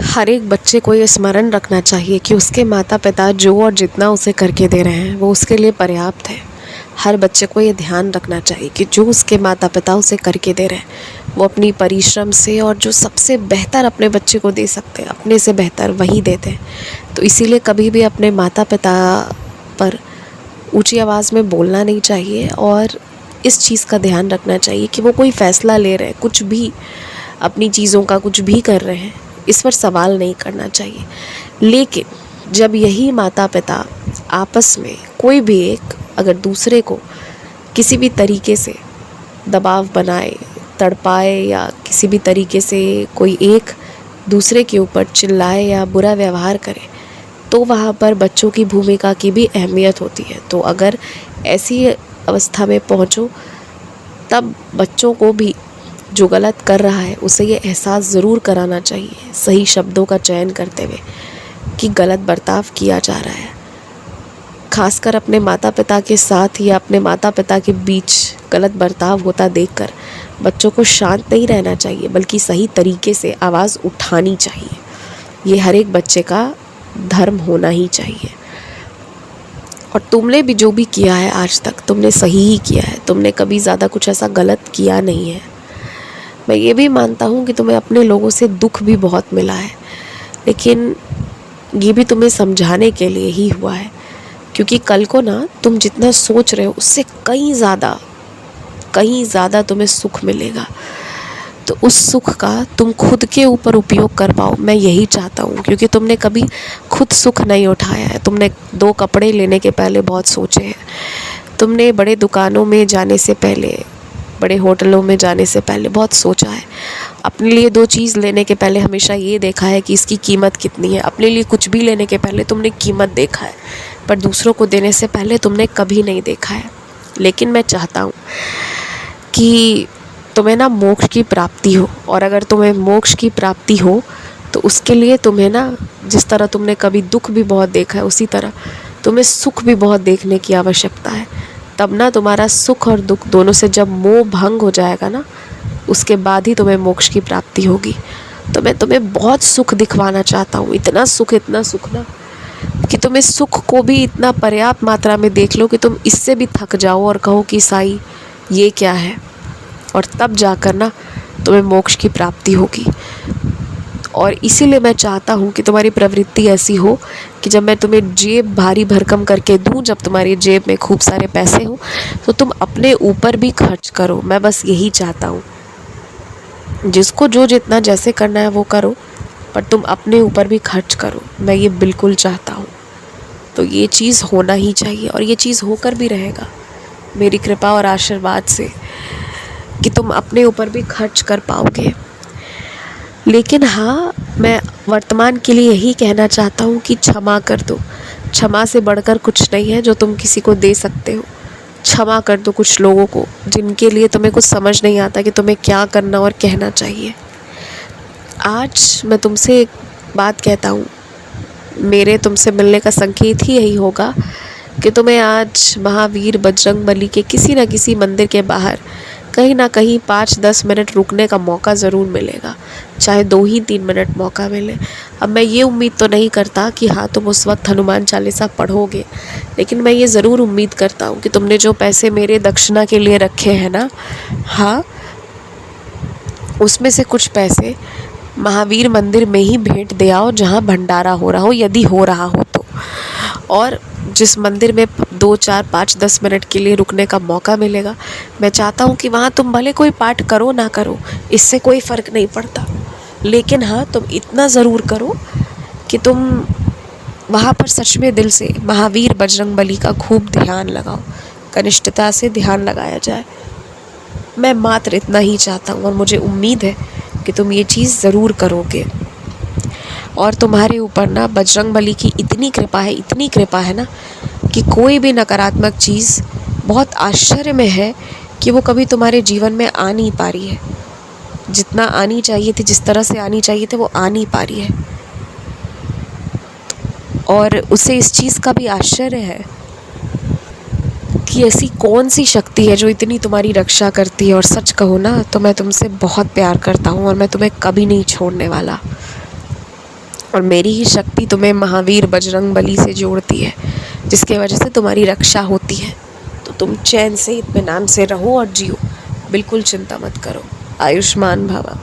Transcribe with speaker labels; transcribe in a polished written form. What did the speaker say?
Speaker 1: हर एक बच्चे को ये स्मरण रखना चाहिए कि उसके माता पिता जो और जितना उसे करके दे रहे हैं वो उसके लिए पर्याप्त है। हर बच्चे को ये ध्यान रखना चाहिए कि जो उसके माता पिता उसे करके दे रहे हैं वो अपनी परिश्रम से और जो सबसे बेहतर अपने बच्चे को दे सकते हैं, अपने से बेहतर वही देते हैं। तो इसीलिए कभी भी अपने माता पिता पर ऊंची आवाज़ में बोलना नहीं चाहिए और इस चीज़ का ध्यान रखना चाहिए कि वो कोई फ़ैसला ले रहे हैं, कुछ भी अपनी चीज़ों का कुछ भी कर रहे हैं, इस पर सवाल नहीं करना चाहिए। लेकिन जब यही माता पिता आपस में कोई भी एक अगर दूसरे को किसी भी तरीके से दबाव बनाए, तड़पाए या किसी भी तरीके से कोई एक दूसरे के ऊपर चिल्लाए या बुरा व्यवहार करे, तो वहाँ पर बच्चों की भूमिका की भी अहमियत होती है। तो अगर ऐसी अवस्था में पहुँचो तब बच्चों को भी जो गलत कर रहा है उसे ये एहसास ज़रूर कराना चाहिए, सही शब्दों का चयन करते हुए, कि गलत बर्ताव किया जा रहा है। खासकर अपने माता पिता के साथ या अपने माता पिता के बीच गलत बर्ताव होता देखकर बच्चों को शांत नहीं रहना चाहिए, बल्कि सही तरीके से आवाज़ उठानी चाहिए। ये हर एक बच्चे का धर्म होना ही चाहिए। और तुमने भी जो भी किया है आज तक तुमने सही ही किया है, तुमने कभी ज़्यादा कुछ ऐसा गलत किया नहीं है। मैं ये भी मानता हूँ कि तुम्हें अपने लोगों से दुख भी बहुत मिला है, लेकिन ये भी तुम्हें समझाने के लिए ही हुआ है, क्योंकि कल को ना तुम जितना सोच रहे हो उससे कहीं ज़्यादा तुम्हें सुख मिलेगा। तो उस सुख का तुम खुद के ऊपर उपयोग कर पाओ, मैं यही चाहता हूँ। क्योंकि तुमने कभी खुद सुख नहीं उठाया है, तुमने 2 कपड़े लेने के पहले बहुत सोचे हैं, तुमने बड़े दुकानों में जाने से पहले, बड़े होटलों में जाने से पहले बहुत सोचा है। अपने लिए 2 चीज़ लेने के पहले हमेशा ये देखा है कि इसकी कीमत कितनी है। अपने लिए कुछ भी लेने के पहले तुमने कीमत देखा है, पर दूसरों को देने से पहले तुमने कभी नहीं देखा है। लेकिन मैं चाहता हूँ कि तुम्हें ना मोक्ष की प्राप्ति हो, और अगर तुम्हें मोक्ष की प्राप्ति हो तो उसके लिए तुम्हें ना, जिस तरह तुमने कभी दुख भी बहुत देखा है उसी तरह तुम्हें सुख भी बहुत देखने की आवश्यकता है। तब ना तुम्हारा सुख और दुख दोनों से जब मोह भंग हो जाएगा ना, उसके बाद ही तुम्हें मोक्ष की प्राप्ति होगी। तो मैं तुम्हें बहुत सुख दिखवाना चाहता हूँ, इतना सुख ना कि तुम इस सुख को भी इतना पर्याप्त मात्रा में देख लो कि तुम इससे भी थक जाओ और कहो कि साईं ये क्या है, और तब जाकर ना तुम्हें मोक्ष की प्राप्ति होगी। और इसीलिए मैं चाहता हूँ कि तुम्हारी प्रवृत्ति ऐसी हो कि जब मैं तुम्हें जेब भारी भरकम करके दूँ, जब तुम्हारी जेब में खूब सारे पैसे हों, तो तुम अपने ऊपर भी खर्च करो। मैं बस यही चाहता हूँ, जिसको जो जितना जैसे करना है वो करो, पर तुम अपने ऊपर भी खर्च करो। मैं ये बिल्कुल चाहता हूँ। तो ये चीज़ होना ही चाहिए, और ये चीज़ होकर भी रहेगा मेरी कृपा और आशीर्वाद से, कि तुम अपने ऊपर भी खर्च कर पाओगे। लेकिन हाँ, मैं वर्तमान के लिए यही कहना चाहता हूँ कि क्षमा कर दो। क्षमा से बढ़कर कुछ नहीं है जो तुम किसी को दे सकते हो। क्षमा कर दो कुछ लोगों को जिनके लिए तुम्हें कुछ समझ नहीं आता कि तुम्हें क्या करना और कहना चाहिए। आज मैं तुमसे एक बात कहता हूँ, मेरे तुमसे मिलने का संकेत ही यही होगा कि तुम्हें आज महावीर बजरंगबली के किसी न किसी मंदिर के बाहर कहीं ना कहीं 5-10 मिनट रुकने का मौका ज़रूर मिलेगा, चाहे 2 ही 3 मिनट मौका मिले। अब मैं ये उम्मीद तो नहीं करता कि हाँ तुम उस वक्त हनुमान चालीसा पढ़ोगे, लेकिन मैं ये ज़रूर उम्मीद करता हूँ कि तुमने जो पैसे मेरे दक्षिणा के लिए रखे हैं ना, हाँ, उसमें से कुछ पैसे महावीर मंदिर में ही भेंट दे आओ जहाँ भंडारा हो रहा हो, यदि हो रहा हो तो। और जिस मंदिर में 2, 4, 5, 10 मिनट के लिए रुकने का मौका मिलेगा, मैं चाहता हूँ कि वहाँ तुम भले कोई पाठ करो ना करो, इससे कोई फ़र्क नहीं पड़ता, लेकिन हाँ तुम इतना ज़रूर करो कि तुम वहाँ पर सच में दिल से महावीर बजरंगबली का खूब ध्यान लगाओ, कनिष्ठता से ध्यान लगाया जाए। मैं मात्र इतना ही चाहता हूँ, और मुझे उम्मीद है कि तुम ये चीज़ ज़रूर करोगे। और तुम्हारे ऊपर ना बजरंगबली की इतनी कृपा है ना, कि कोई भी नकारात्मक चीज़ बहुत आश्चर्य में है कि वो कभी तुम्हारे जीवन में आ नहीं पा रही है। जितना आनी चाहिए थी, जिस तरह से आनी चाहिए थी, वो आ नहीं पा रही है। और उसे इस चीज़ का भी आश्चर्य है कि ऐसी कौन सी शक्ति है जो इतनी तुम्हारी रक्षा करती है। और सच कहूँ ना तो मैं तुमसे बहुत प्यार करता हूँ, और मैं तुम्हें कभी नहीं छोड़ने वाला। और मेरी ही शक्ति तुम्हें महावीर बजरंग बली से जोड़ती है, जिसके वजह से तुम्हारी रक्षा होती है। तो तुम चैन से इत्मीनान से रहो और जियो, बिल्कुल चिंता मत करो। आयुष्मान भव।